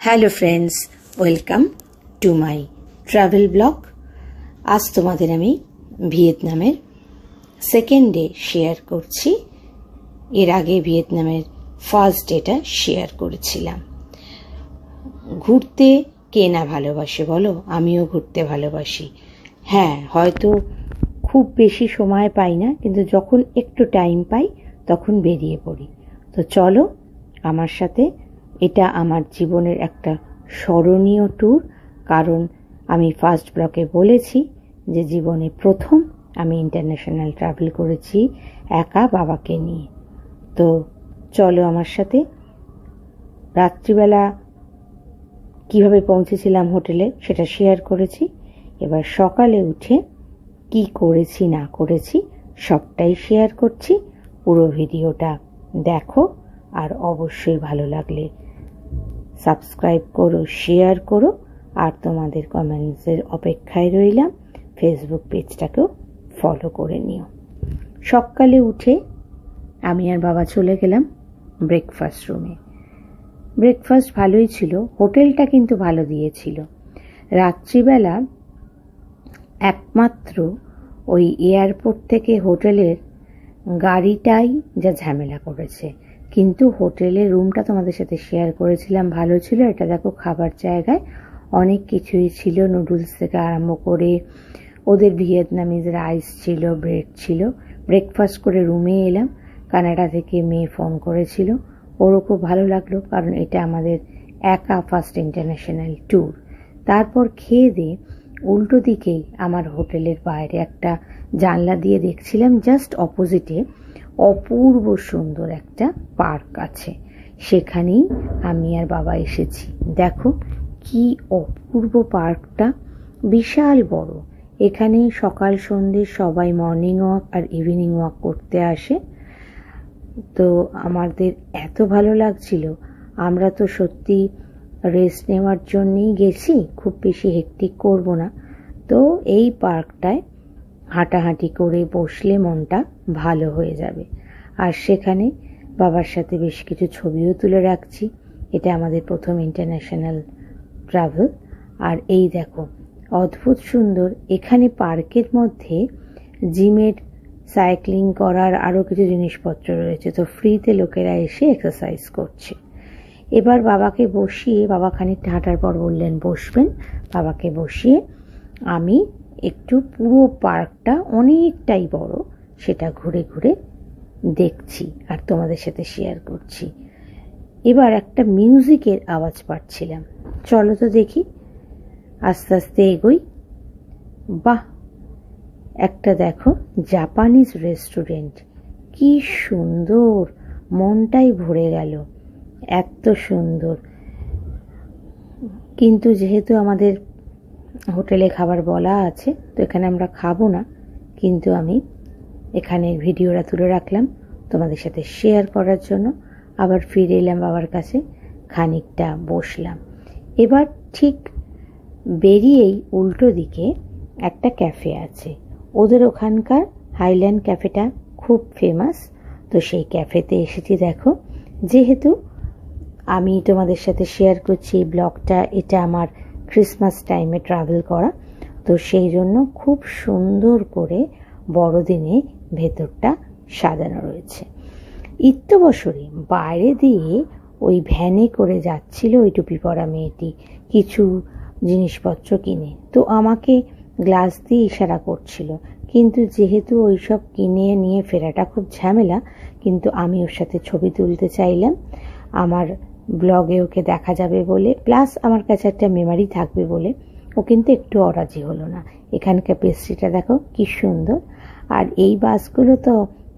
Hello friends, welcome to my travel blog. আজ তোমাদের আমি ভিয়েতনামের সেকেন্ড ডে শেয়ার করছি। এর আগে ভিয়েতনামের ফার্স্ট ডেটা শেয়ার করেছিলাম। ঘুরতে কে না ভালোবাসে বলো? আমিও ঘুরতে ভালোবাসি। হ্যাঁ, হয়তো খুব বেশি সময় পাই না, কিন্তু যখন একটু টাইম পাই তখন বেরিয়ে পড়ি। তো চলো আমার সাথে। এটা আমার জীবনের একটা স্মরণীয় ট্যুর, কারণ আমি ফার্স্ট ব্লগে বলেছি যে জীবনে প্রথম আমি ইন্টারন্যাশনাল ট্রাভেল করেছি একা বাবাকে নিয়ে। তো চলো আমার সাথে। রাত্রিবেলা কিভাবে পৌঁছেছিলাম হোটেলে সেটা শেয়ার করেছি। এবার সকালে উঠে কি করেছি না করেছি সবটাই শেয়ার করছি। পুরো ভিডিওটা দেখো, আর অবশ্যই ভালো লাগলে সাবস্ক্রাইব করো, শেয়ার করো, আর তোমাদের কমেন্টসের অপেক্ষায় রইলাম। ফেসবুক পেজটাকেও ফলো করে নিও। সকালে উঠে আমি আর বাবা চলে গেলাম ব্রেকফাস্ট রুমে। ব্রেকফাস্ট ভালোই ছিল, হোটেলটা কিন্তু ভালো দিয়েছিল। রাত্রিবেলা একমাত্র ওই এয়ারপোর্ট থেকে হোটেলের গাড়িটাই যা ঝামেলা করেছে, কিন্তু হোটেলের রুমটা তোমাদের সাথে শেয়ার করেছিলাম, ভালো ছিল। এটা দেখো, খাবার জায়গায় অনেক কিছুই ছিল, নুডলস থেকে আরম্ভ করে ওদের ভিয়েতনামিজ রাইস ছিল, ব্রেড ছিল। ব্রেকফাস্ট করে রুমে এলাম। কানাডা থেকে মেয়ে ফোন করেছিল, ওরও খুব ভালো লাগলো, কারণ এটা আমাদের একা ফার্স্ট ইন্টারন্যাশনাল ট্যুর। তারপর খেয়ে দিয়ে উল্টো দিকেই আমার হোটেলের বাইরে একটা জানলা দিয়ে দেখছিলাম, জাস্ট অপোজিটে অপূর্ব সুন্দর একটা পার্ক আছে। সেখানেই আমি আর বাবা এসেছি। দেখো কি অপূর্ব পার্কটা, বিশাল বড়। এখানে সকাল সন্ধ্যে সবাই মর্নিং ওয়াক আর ইভিনিং ওয়াক করতে আসে। তো আমাদের এত ভালো লাগছিল। আমরা তো সত্যি রেস্ট নেওয়ার জন্যই গেছি, খুব বেশি হেক্টিক করব না। তো এই পার্কটায় হাঁটাহাঁটি করে বসলে মনটা ভালো হয়ে যাবে। আর সেখানে বাবার সাথে বেশ কিছু ছবিও তুলে রাখছি। এটা আমাদের প্রথম ইন্টারন্যাশনাল ট্রাভেল। আর এই দেখো, অদ্ভুত সুন্দর। এখানে পার্কের মধ্যে জিমের, সাইক্লিং করার আরও কিছু জিনিসপত্র রয়েছে। তো ফ্রিতে লোকেরা এসে এক্সারসাইজ করছে। এবার বাবাকে বসিয়ে, বাবা খানিকটা হাঁটার পর বললেন বসবেন। বাবাকে বসিয়ে আমি একটু পুরো পার্কটা, অনেকটাই বড়, সেটা ঘুরে ঘুরে দেখছি আর তোমাদের সাথে শেয়ার করছি। এবার একটা মিউজিকের আওয়াজ পাচ্ছিলাম। চলো তো দেখি। আস্তে আস্তে এগোই। বাহ, একটা দেখো জাপানিজ রেস্টুরেন্ট, কি সুন্দর, মনটাই ভরে গেল, এত সুন্দর। কিন্তু যেহেতু আমাদের হোটেলে খাবার বলা আছে, তো এখানে আমরা খাবো না, কিন্তু আমি এখানে ভিডিওটা তুলে রাখলাম তোমাদের সাথে শেয়ার করার জন্য। আবার ফিরে এলাম বাবার কাছে, খানিকটা বসলাম। এবার ঠিক বেরিয়েই উল্টো দিকে একটা ক্যাফে আছে। ওদের ওখানকার হাইল্যান্ড ক্যাফেটা খুব ফেমাস। তো সেই ক্যাফেতে এসেছি। দেখো, যেহেতু আমি তোমাদের সাথে শেয়ার করছি এই ব্লগটা, এটা আমার ক্রিসমাস টাইমে ট্রাভেল করা, তো সেই জন্য খুব সুন্দর করে বড়দিনে ভেতরটা সাজানো রয়েছে। ইত্যবসরে বাইরে দিয়ে ওই ভ্যানে করে যাচ্ছিল ওই টুপি পরা মেয়েটি কিছু জিনিসপত্র কিনে। তো আমাকে গ্লাস দিয়ে ইশারা করছিল, কিন্তু যেহেতু ওইসব কিনে নিয়ে ফেরাটা খুব ঝামেলা, কিন্তু আমি ওর সাথে ছবি তুলতে চাইলাম। আমার ব্লগে ওকে দেখা যাবে বলে, প্লাস আমার কাছে একটা মেমারি থাকবে বলে। ও কিন্তু একটু অরাজি হলো না। এখানকার পেস্ট্রিটা দেখো কি সুন্দর। আর এই বাসগুলো তো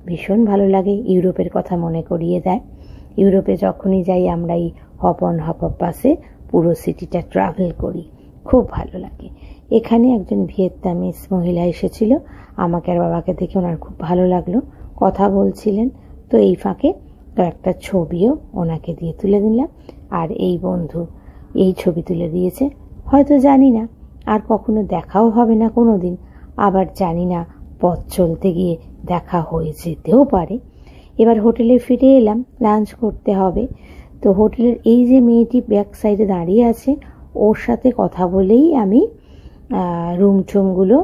ভীষণ ভালো লাগে, ইউরোপের কথা মনে করিয়ে দেয়। ইউরোপে যখনই যাই আমরা এই হপ অন হপ অফ বাসে পুরো সিটিটা ট্রাভেল করি, খুব ভালো লাগে। এখানে একজন ভিয়েতনামিজ মহিলা এসেছিল, আমাকে আর বাবাকে দেখে ওনার খুব ভালো লাগলো, কথা বলছিলেন। তো এই ফাঁকে কয়েকটা ছবিও ওনাকে দিয়ে তুলে দিলাম। আর এই বন্ধু এই ছবি তুলে দিয়েছে। হয়তো জানি না আর কখনো দেখাও হবে না কোনো দিন, আবার জানি না পথ চলতে গিয়ে দেখা হয়ে যেতেও পারে। এবার হোটেলে ফিরে এলাম, লাঞ্চ করতে হবে। তো হোটেলের এই যে মেয়েটি ব্যাক সাইডে দাঁড়িয়ে আছে, ওর সাথে কথা বলেই আমি রুম টুমগুলো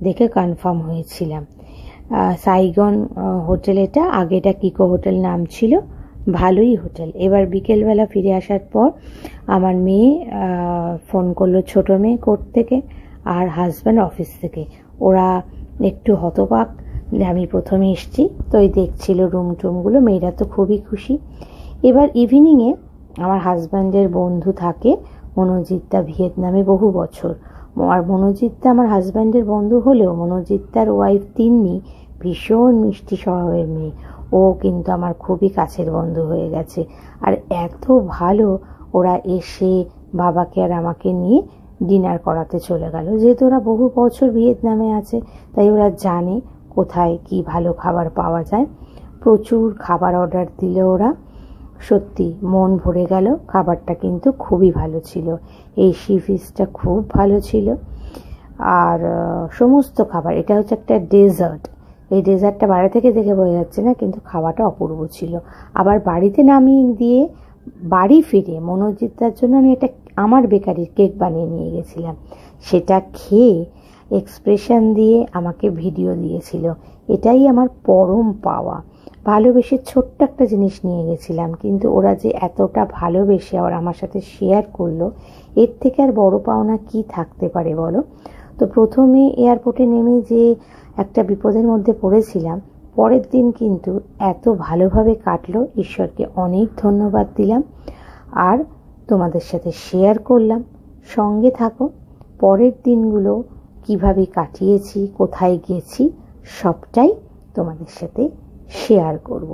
দেখে কনফার্ম হয়েছিলাম। সাইগন হোটেল, এটা আগে এটা কিকো হোটেল নাম ছিল, ভালোই হোটেল। এবার বিকেলবেলা ফিরে আসার পর আমার মেয়ে ফোন করলো, ছোটো মেয়ে কোর্ট থেকে আর হাজব্যান্ড অফিস থেকে। ওরা একটু হতবাক যে আমি প্রথমে এসেছি, তো এই দেখছিল রুম টুমগুলো। মেয়েরা তো খুবই খুশি। এবার ইভিনিংয়ে আমার হাজব্যান্ডের বন্ধু থাকে মনোজিৎদা, ভিয়েতনামে বহু বছর। আর মনোজিৎদা আমার হাজব্যান্ডের বন্ধু হলেও মনোজিৎদার ওয়াইফ তিন্নি ভীষণ মিষ্টি স্বভাবের মেয়ে। ও কিন্তু আমার খুবই কাছের বন্ধু হয়ে গেছে। আর এত ভালো, ওরা এসে বাবাকে আর আমাকে নিয়ে ডিনার করাতে চলে গেল। যেহেতু ওরা বহু বছর ভিয়েতনামে আছে, তাই ওরা জানে কোথায় কি ভালো খাবার পাওয়া যায়। প্রচুর খাবার অর্ডার দিল ওরা, সত্যি মন ভরে গেল। খাবারটা কিন্তু খুবই ভালো ছিল। এই সি ফিশটা খুব ভালো ছিল। আর সমস্ত খাবার, এটা হচ্ছে একটা ডেজার্ট। এই ডেজার্টটা বাইরে থেকে দেখে বোঝা যাচ্ছে না, কিন্তু খাওয়াটা অপূর্ব ছিল। আবার বাড়িতে নামিয়ে দিয়ে বাড়ি ফিরে মনোজিৎদার জন্য আমি একটা আমার বেকারির কেক বানিয়ে নিয়ে গেছিলাম। সেটা খেয়ে এক্সপ্রেশন দিয়ে আমাকে ভিডিও দিয়েছিল। এটাই আমার পরম পাওয়া। ভালোবেসে ছোট্ট একটা জিনিস নিয়ে গেছিলাম, কিন্তু ওরা যে এতটা ভালোবেসে আর আমার সাথে শেয়ার করলো, এর থেকে আর বড় পাওনা কি থাকতে পারে বলো। তো প্রথমে এয়ারপোর্টে নেমে যে একটা বিপদের মধ্যে পড়েছিলাম, পরের দিন কিন্তু এত ভালোভাবে কাটলো। ঈশ্বরকে অনেক ধন্যবাদ দিলাম আর তোমাদের সাথে শেয়ার করলাম। সঙ্গে থাকো, পরের দিনগুলো কিভাবে কাটিয়েছি, কোথায় গেছি, সবটাই তোমাদের সাথে শেয়ার করব।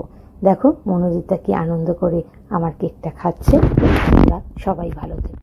দেখো মনোজিৎদা কি আনন্দ করে আমার কেকটা খাচ্ছে। তোমরা সবাই ভালো থেকো।